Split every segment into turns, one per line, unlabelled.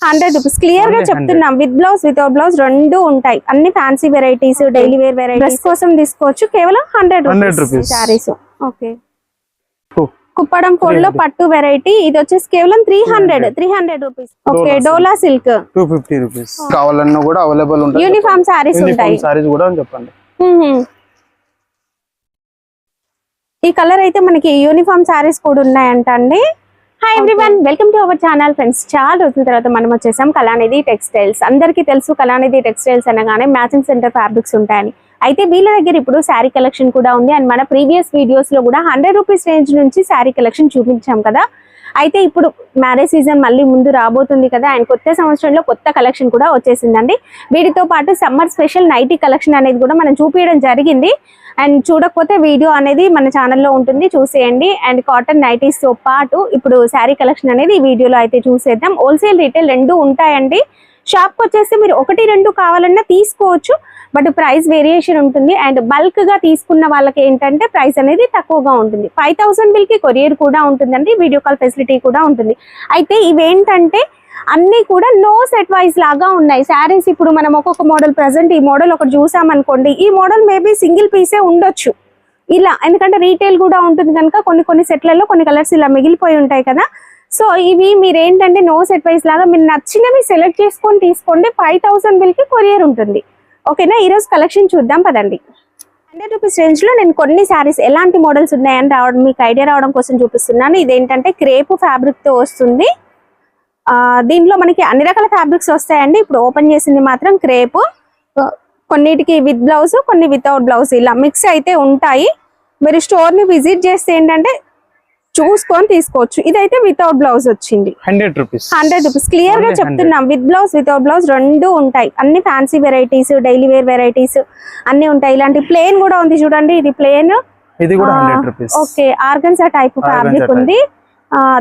100 rupees clear గా చెప్తున్నాం. With blouse without blouse రెండు ఉంటాయి. అన్ని fancy varieties, daily wear varieties, dress కోసం తీసుకోవచ్చు. కేవలం 100 rupees sarees. Okay, Kuppadam fold లో పట్టు వెరైటీ ఇది వచ్చేసి కేవలం 300 rupees. Okay, Dola silk
250 rupees. కావాలన్నా కూడా అవైలబుల్ ఉంటాయి.
యూనిఫామ్ సారీస్ ఉంటాయి.
సారీస్ కూడా చెప్పండి.
ఈ కలర్ అయితే మనకి యూనిఫామ్ సారీస్ కూడా ఉన్నాయంట అండి. Hi everyone, welcome to our channel friends. చాలా రోజుల తర్వాత మనం వచ్చేసాం కళానిధి టెక్స్టైల్స్. అందరికీ తెలుసు కళానిధి టెక్స్టైల్స్ అనగానే మ్యాచింగ్ సెంటర్ ఫ్యాబ్రిక్స్ ఉంటాయని. అయితే వీళ్ళ దగ్గర ఇప్పుడు శారీ కలెక్షన్ కూడా ఉంది. అండ్ మన ప్రీవియస్ వీడియోస్ లో కూడా 100 రూపీస్ రేంజ్ నుంచి శారీ కలెక్షన్ చూపించాం కదా. అయితే ఇప్పుడు మ్యారేజ్ సీజన్ మళ్ళీ ముందు రాబోతుంది కదా, అండ్ కొత్త సంవత్సరంలో కొత్త కలెక్షన్ కూడా వచ్చేసిందండి. వీటితో పాటు సమ్మర్ స్పెషల్ నైటీ కలెక్షన్ అనేది కూడా మనం చూపించడం జరిగింది. అండ్ చూడకపోతే వీడియో అనేది మన ఛానల్లో ఉంటుంది, చూసేయండి. అండ్ కాటన్ నైటీస్ తో పాటు ఇప్పుడు శారీ కలెక్షన్ అనేది ఈ వీడియోలో అయితే చూసేద్దాం. హోల్సేల్ రీటైల్ రెండు ఉంటాయండి. షాప్కి వచ్చేసి మీరు 1-2 కావాలన్నా తీసుకోవచ్చు, బట్ ప్రైస్ వేరియేషన్ ఉంటుంది. అండ్ బల్క్ గా తీసుకున్న వాళ్ళకి ఏంటంటే ప్రైస్ అనేది తక్కువగా ఉంటుంది. 5000 బిల్ కి కొరియర్ కూడా ఉంటుందండి, వీడియో కాల్ ఫెసిలిటీ కూడా ఉంటుంది. అయితే ఇవేంటంటే అన్ని కూడా నో సెట్ వైజ్ లాగా ఉన్నాయి శారీస్. ఇప్పుడు మనం ఒక్కొక్క మోడల్ ప్రెసెంట్ ఈ మోడల్ ఒకటి చూసామనుకోండి, ఈ మోడల్ మేబీ సింగిల్ పీసే ఉండొచ్చు ఇలా, ఎందుకంటే రీటైల్ కూడా ఉంటుంది కనుక కొన్ని సెట్లలో కొన్ని కలర్స్ ఇలా మిగిలిపోయి ఉంటాయి కదా. సో ఇవి మీరు ఏంటంటే నో సెట్ వైజ్ లాగా మీరు నచ్చినవి సెలెక్ట్ చేసుకొని తీసుకోండి. 5000 బిల్ కి కొరియర్ ఉంటుంది. ఓకేనా, ఈరోజు కలెక్షన్ చూద్దాం పదండి. 100 రూపీస్ రేంజ్ లో నేను కొన్ని శారీస్ ఎలాంటి మోడల్స్ ఉన్నాయని రావడం మీకు ఐడియా రావడం కోసం చూపిస్తున్నాను. ఇదేంటంటే క్రేప్ ఫ్యాబ్రిక్ తో వస్తుంది. దీంట్లో మనకి అన్ని రకాల ఫ్యాబ్రిక్స్ వస్తాయండి. ఇప్పుడు ఓపెన్ చేసింది మాత్రం క్రేప్, కొన్నిటికి విత్ బ్లౌజ్, కొన్ని వితౌట్ బ్లౌజ్, ఇలా మిక్స్ అయితే ఉంటాయి. మీరు స్టోర్ ని విజిట్ చేస్తే ఏంటంటే చూసుకొని తీసుకోవచ్చు. ఇదైతే వితౌట్ బ్లౌజ్ వచ్చింది.
100 రూపీస్
క్లియర్ గా చెప్తున్నాం. విత్ బ్లౌజ్ వితౌట్ బ్లౌజ్ రెండు ఉంటాయి. అన్ని fancy varieties, daily wear varieties అన్ని ఉంటాయి. ఇలాంటి ప్లేన్ కూడా ఉంది చూడండి, ఇది ప్లేన్.
ఇది కూడా 100 rupees.
Okay, organza type fabric ఉంది.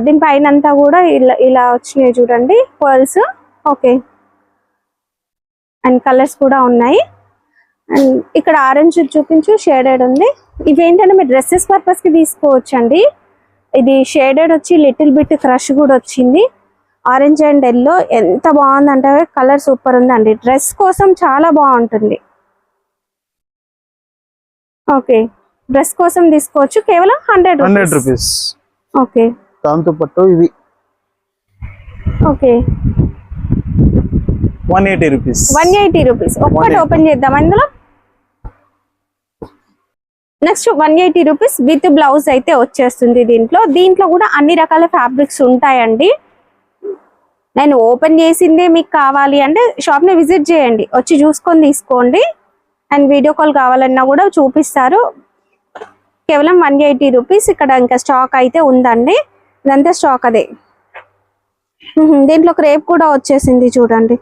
దీని పైన అంతా కూడా ఇలా వచ్చినాయి చూడండి పర్ల్స్. ఓకే, అండ్ కలర్స్ కూడా ఉన్నాయి. అండ్ ఇక్కడ ఆరెంజ్ చూపించు, షేడెడ్ ఉంది. ఇవేంటంటే మీరు డ్రెస్సెస్ పర్పస్ కి తీసుకోవచ్చు అండి. ఇది షేడెడ్ వచ్చి లిటిల్ బిట్ క్రష్ కూడా వచ్చింది. ఆరెంజ్ అండ్ ఎల్లో ఎంత బాగుందంటే కలర్ సూపర్ ఉందండి. డ్రెస్ కోసం చాలా బాగుంటుంది. ఓకే, డ్రెస్ కోసం తీసుకోవచ్చు. కేవలం 100
రూపీస్.
ఓకే,
దాంతో పాటు ఇవి
ఓకే
180 రూపీస్.
180 రూపీస్. ఒక్కటి ఓపెన్ చేద్దాం అందులో. నెక్స్ట్ 180 రూపీస్ విత్ బ్లౌజ్ అయితే వచ్చేస్తుంది. దీంట్లో కూడా అన్ని రకాల ఫ్యాబ్రిక్స్ ఉంటాయండి. నేను ఓపెన్ చేసిందే మీకు కావాలి అంటే షాప్ ని విజిట్ చేయండి, వచ్చి చూసుకొని తీసుకోండి. అండ్ వీడియో కాల్ కావాలన్నా కూడా చూపిస్తారు. కేవలం 180 రూపీస్. ఇక్కడ ఇంకా స్టాక్ అయితే ఉందండి, ఇదంతా స్టాక్ అదే. దీంట్లో క్రేప్ కూడా వచ్చేసింది చూడండి,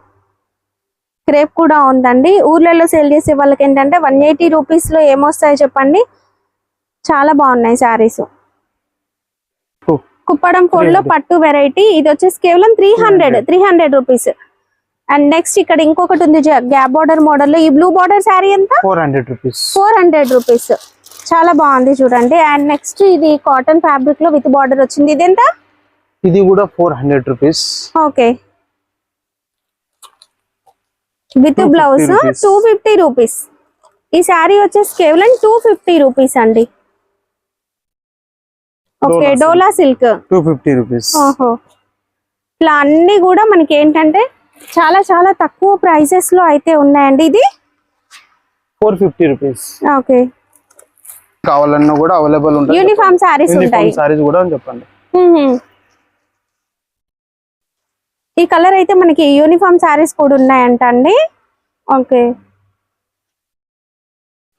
క్రేప్ కూడా ఉందండి. ఊర్లలో సేల్ చేసే వాళ్ళకి ఏంటంటే 180 రూపీస్ లో ఏమొస్తాయో చెప్పండి, చాలా బాగున్నాయి శారీస్. కుప్పడం ఫోల్డ్ లో పట్టు వెరైటీ ఇది వచ్చేసి కేవలం 300 రూపీస్. అండ్ నెక్స్ట్ ఇక్కడ ఇంకొకటి ఉంది గ్యాప్ బార్డర్ మోడల్ లో. ఈ బ్లూ బార్డర్ శారీ ఎంత?
400 రూపీస్.
400 రూపీస్, చాలా బాగుంది చూడండి. అండ్ నెక్స్ట్ ఇది కాటన్ ఫ్యాబ్రిక్ లో విత్ బార్డర్ వచ్చింది. ఇది ఎంత?
ఇది కూడా 400 rupees.
Okay, with blouse 250 rupees. ఈ శారీ వచ్చేసి కేవలం 250 రూపీస్ అండి. Okay, Dola silk
250 rupees.
ఓహో, ఇట్లా అన్ని కూడా మనకి ఏంటంటే చాలా చాలా తక్కువ ప్రైసెస్ లో అయితే ఉన్నాయండి. ఇది
450 రూపీస్.
ఓకే,
కావాలన్నా కూడా అవైలబుల్ ఉంటాయి.
యూనిఫామ్ సారీస్ ఉంటాయి.
సారీస్ కూడా చెప్పండి.
ఈ కలర్ అయితే మనకి యూనిఫామ్ సారీస్ కూడా ఉన్నాయంట అండి. Okay,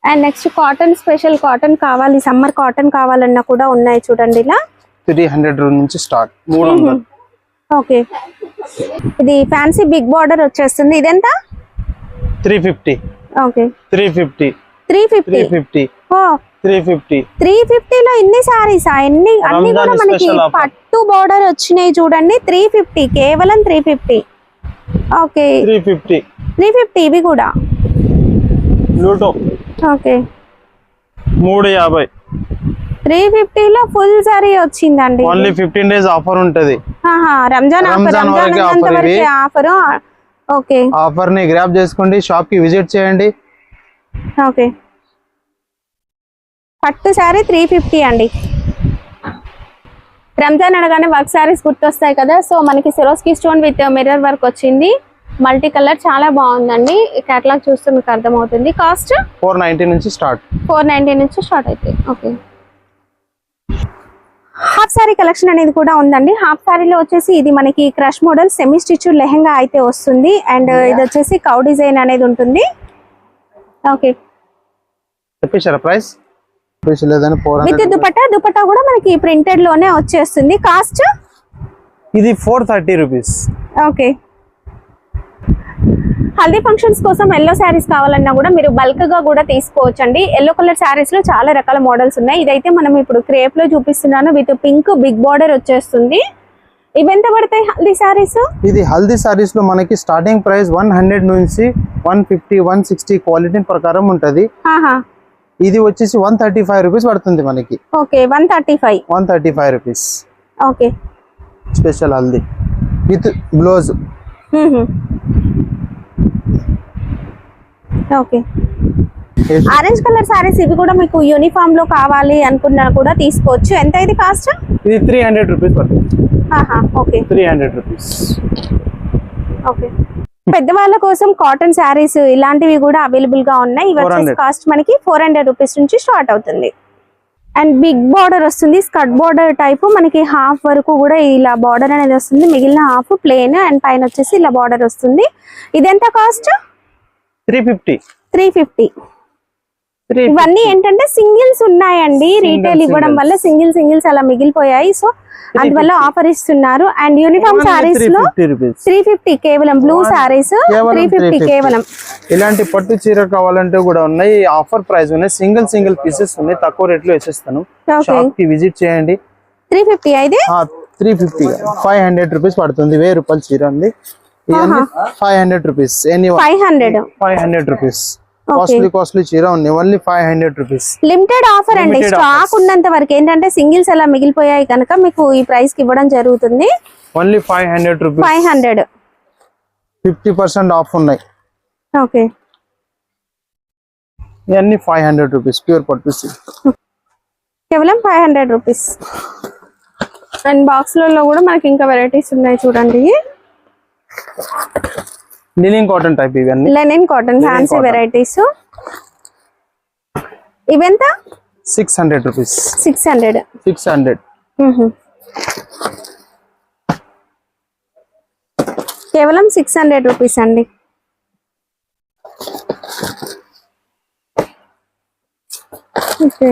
and next cotton special cotton కావాలి, సమ్మర్ కాటన్ కావాలన్నా కూడా ఉన్నాయి చూడండి. ఇలా
300 నుంచి స్టార్ట్. 300.
ఓకే, ఇది ఫ్యాన్సీ బిగ్ బార్డర్ వచ్చేస్తుంది. ఇదెంత?
350.
ఓకే,
350.
350. ఓ 350 లో ఇన్ని సారీస్ అన్ని కూడా మనకి పట్టు బోర్డర్ వచ్చినాయి చూడండి. 350, కేవలం 350. ఓకే, 350 ఇవి కూడా. ఓకే,
350.
350 లో ఫుల్ సారీ వచ్చిందండి.
ఓన్లీ 15 డేస్ ఆఫర్ ఉంటది.
రంజాన్ ఆఫర్,
రంజాన్ వరకే
రంజాన్
offer
వరకే
ఇవి.
ఆఫర్. ఓకే
ఆఫర్ ని గ్రాప్ చేసుకోండి, షాప్ కి విజిట్ చేయండి.
ఓకే. పట్టు శారీ 350 అండి. రంజాన్ అనగానే వర్క్ శారీస్ గుర్తొస్తాయి కదా, సో మనకి Swarovski stone with mirror work వచ్చింది, మల్టీ కలర్, చాలా బాగుందండి. కేటలాగ్ చూస్తే మీకు అర్థమవుతుంది. కాస్ట్
490 నుంచి స్టార్ట్.
490 నుంచి స్టార్ట్ అవుతాయి. ఓకే. హాఫ్ శారీ కలెక్షన్ అనేది కూడా ఉందండి. హాఫ్ శారీలో వచ్చేసి ఇది మనకి crush model semi stitch lehenga అయితే వస్తుంది, అండ్ ఇది వచ్చేసి కౌ డిజైన్ అనేది ఉంటుంది. ఓకే.
చెప్పేశారా ప్రైస్? లేదని
విత్ దుపట్టా కూడా మనకి ప్రింటెడ్ లోనే వచ్చేస్తుంది. కాస్ట్
ఇది 430 రూపీస్.
ఓకే. హల్దీ ఫంక్షన్స్ కోసం ఎల్లో శారీస్ కావాలన్నా కూడా మీరు బల్క్ గా కూడా తీసుకోవచ్చు అండి. ఎల్లో కలర్ శారీస్ లో చాలా రకాల మోడల్స్ ఉన్నాయి. ఇదైతే మనం ఇప్పుడు క్రేప్ లో చూపిస్తున్నాను, విత్ పింక్ బిగ్ బార్డర్ వచ్చేస్తుంది. ఇవి ఎంత పడతాయి హల్దీ శారీస్?
ఇది హల్దీ శారీస్ లో మనకి స్టార్టింగ్ ప్రైస్ 100 నుంచి 150, 160 క్వాలిటీ ప్రకారం ఉంటది. ఇది వచ్చేసి 135 రూపీస్ పడుతుంది మనకి.
Okay.
135 rupees.
Okay.
Special haldi with blouse.
Okay. Orange colour saris ఇవి కూడా మీకు యూనిఫామ్ లో కావాలి అనుకున్నా కూడా తీసుకోవచ్చు. ఎంత ఇది కాస్ట్?
ఇది 300 రూపీస్ పడుతుంది.
ఓకే.
300 రూపీస్.
ఓకే. పెద్దవాళ్ళ కోసం కాటన్ శారీస్ ఇలాంటివి కూడా అవైలబుల్ గా ఉన్నాయి. ఇవి వచ్చేసి కాస్ట్ మనకి 400 రూపీస్ నుంచి స్టార్ట్ అవుతుంది. అండ్ బిగ్ బార్డర్ వస్తుంది, స్కర్ట్ బార్డర్ టైప్, మనకి హాఫ్ వరకు కూడా ఇలా బార్డర్ అనేది వస్తుంది, మిగిలిన హాఫ్ ప్లేన్, అండ్ పైన వచ్చేసి ఇలా బార్డర్ వస్తుంది. ఇదెంత కాస్ట్? 350. ఇవన్నీ ఏంటంటే సింగిల్స్ ఉన్నాయండి, రీటైల్ ఇవ్వడం వల్ల సింగిల్స్ అలా మిగిలిపోయాయి, సో అందువల్ల ఆఫర్ ఇస్తున్నారు. అండ్ యూనిఫామ్ సారీస్ లో 350 కేవలం, బ్లూ సారీస్ 350 కేవలం.
ఇలాంటి పట్టు చీర కావాలంటే కూడా ఉన్నాయి, ఆఫర్ ప్రైస్ ఉన్నాయి, సింగిల్ పీసెస్ ఉన్నాయి, తక్కువ రేట్ లో వేసేస్తాను. షాప్ కి విజిట్ చేయండి.
350 అయితే
350 500 రూపీస్ పడుతుంది. 1000 రూపాయల చీర ఉంది. 500 రూపీస్. 500 రూపీస్. కాస్ట్లీ చీర ఉంది, ఓన్లీ 500 రూపీస్.
లిమిటెడ్ ఆఫర్ అండి, స్టాక్ ఉన్నంత వరకు. ఏంటంటే సింగిల్స్ అలా మిగిలిపోయాయి కనుక మీకు ఈ ప్రైస్ కి ఇవ్వడం జరుగుతుంది.
Only 500 rupees.
500.
50% ఆఫ్ ఉన్నాయి.
ఓకే.
ఇవన్నీ 500 రూపీస్ ప్యూర్ పట్టు
కేవలం 500 రూపీస్. అండ్ బాక్స్ లలో కూడా మనకి ఇంకా వెరైటీస్ ఉన్నాయి చూడండి.
లినెన్ కాటన్ టైప్, ఇవన్నీ
లెనిన్ కాటన్ ఫ్యాన్సీ వెరైటీస్. ఇవెంత?
600 రూపీస్.
600. కేవలం 600 రూపీస్ అండి. ఓకే.